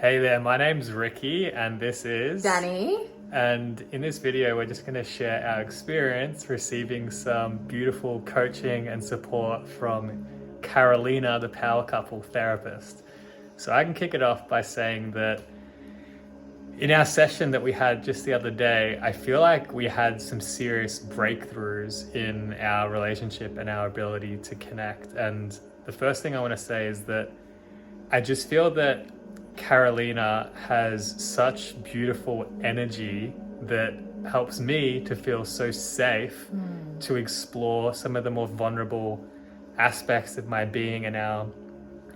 Hey there, my name's Ricky and this is Dani. And in this video, we're just going to share our experience receiving some beautiful coaching and support from Carolina, the power couple therapist. So I can kick it off by saying that in our session that we had just the other day, I feel like we had some serious breakthroughs in our relationship and our ability to connect. And the first thing I want to say is that I just feel that Carolina has such beautiful energy that helps me to feel so safe to explore some of the more vulnerable aspects of my being in our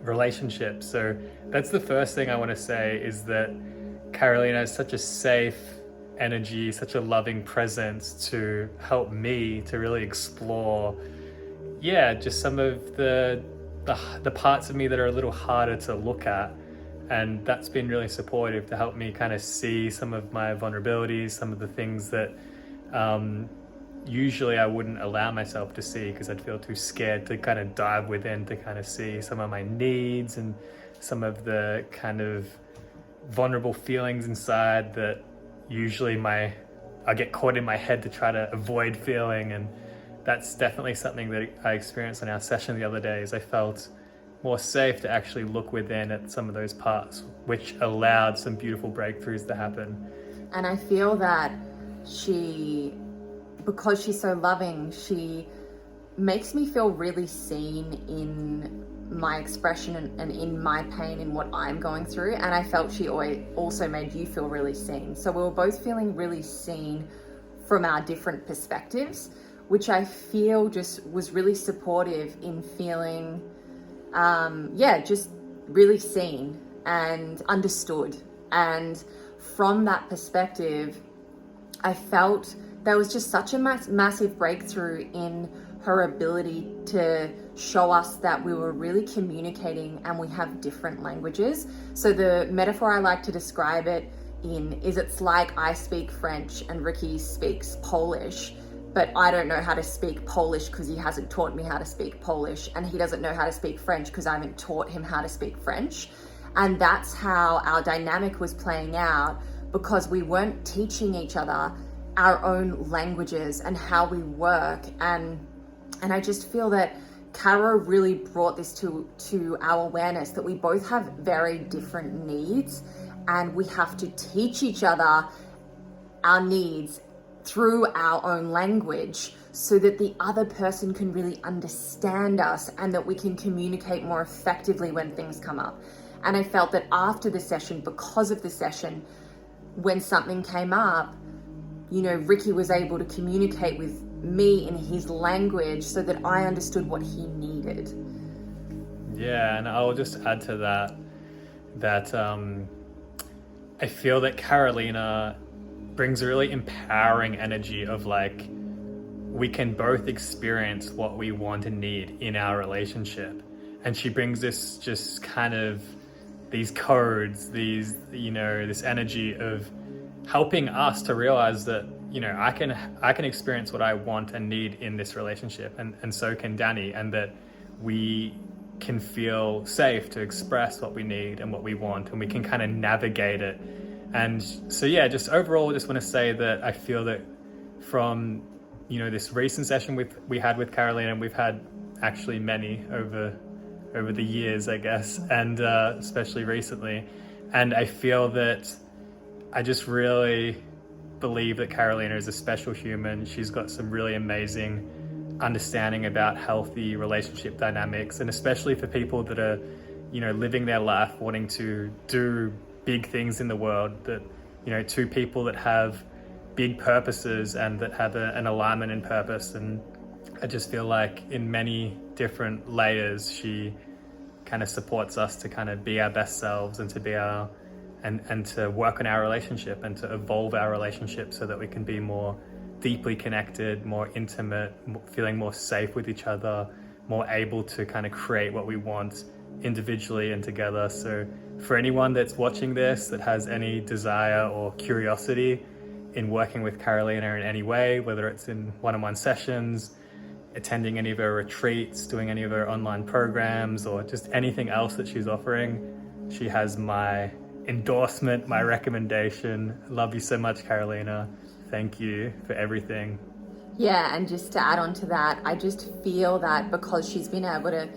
relationship. So that's the first thing I want to say, is that Carolina is such a safe energy, such a loving presence to help me to really explore, just some of the parts of me that are a little harder to look at. And that's been really supportive to help me kind of see some of my vulnerabilities, some of the things that usually I wouldn't allow myself to see because I'd feel too scared to kind of dive within to kind of see some of my needs and some of the kind of vulnerable feelings inside that usually I get caught in my head to try to avoid feeling. And that's definitely something that I experienced in our session the other day, is I felt more safe to actually look within at some of those parts, which allowed some beautiful breakthroughs to happen. And I feel that because she's so loving, she makes me feel really seen in my expression and in my pain and what I'm going through. And I felt she also made you feel really seen. So we were both feeling really seen from our different perspectives, which I feel just was really supportive in feeling just really seen and understood. And from that perspective, I felt there was just such a massive breakthrough in her ability to show us that we were really communicating and we have different languages. So the metaphor I like to describe it in is, it's like I speak French and Ricky speaks Polish, but I don't know how to speak Polish because he hasn't taught me how to speak Polish, and he doesn't know how to speak French because I haven't taught him how to speak French. And that's how our dynamic was playing out, because we weren't teaching each other our own languages and how we work. And I just feel that Caro really brought this to our awareness that we both have very different needs, and we have to teach each other our needs through our own language so that the other person can really understand us and that we can communicate more effectively when things come up. And I felt that after the session, because of the session, when something came up, Ricky was able to communicate with me in his language so that I understood what he needed. Yeah, and I'll just add to that I feel that Carolina brings a really empowering energy of like, we can both experience what we want and need in our relationship. And she brings this just kind of these codes, this energy of helping us to realize that, I can experience what I want and need in this relationship, and so can Dani, and that we can feel safe to express what we need and what we want, and we can kind of navigate it. And so just overall, just want to say that I feel that from this recent session we had with Carolina, and we've had actually many over the years, I guess, and especially recently, and I feel that I just really believe that Carolina is a special human. She's got some really amazing understanding about healthy relationship dynamics, and especially for people that are living their life wanting to do big things in the world, that two people that have big purposes and that have an alignment in purpose. And I just feel like in many different layers she kind of supports us to kind of be our best selves and to be and to work on our relationship and to evolve our relationship so that we can be more deeply connected, more intimate, feeling more safe with each other, more able to kind of create what we want individually and together. So for anyone that's watching this that has any desire or curiosity in working with Carolina in any way, whether it's in one-on-one sessions, attending any of her retreats, doing any of her online programs, or just anything else that she's offering, she has my endorsement, my recommendation. Love you so much, Carolina. Thank you for everything. Yeah, and just to add on to that, I just feel that because she's been able to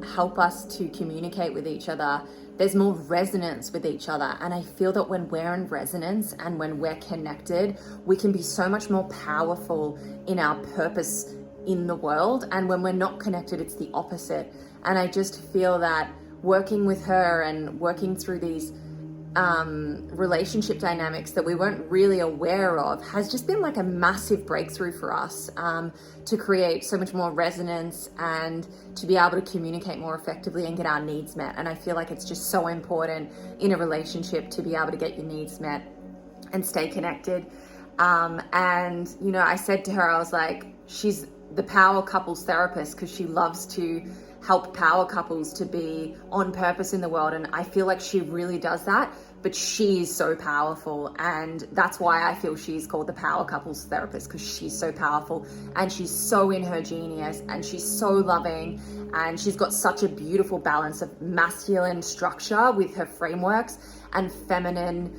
help us to communicate with each other, there's more resonance with each other. And I feel that when we're in resonance and when we're connected, we can be so much more powerful in our purpose in the world. And when we're not connected, it's the opposite. And I just feel that working with her and working through these relationship dynamics that we weren't really aware of has just been like a massive breakthrough for us, to create so much more resonance and to be able to communicate more effectively and get our needs met. And I feel like it's just so important in a relationship to be able to get your needs met and stay connected. And you know, I said to her, I was like, she's the power couples therapist because she loves to help power couples to be on purpose in the world. And I feel like she really does that, but she's so powerful. And that's why I feel she's called the power couples therapist, because she's so powerful and she's so in her genius and she's so loving. And she's got such a beautiful balance of masculine structure with her frameworks and feminine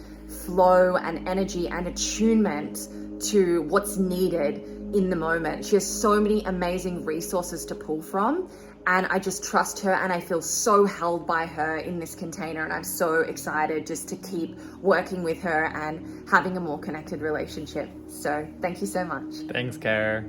flow and energy and attunement to what's needed in the moment. She has so many amazing resources to pull from. And I just trust her and I feel so held by her in this container. And I'm so excited just to keep working with her and having a more connected relationship. So thank you so much. Thanks, Cara.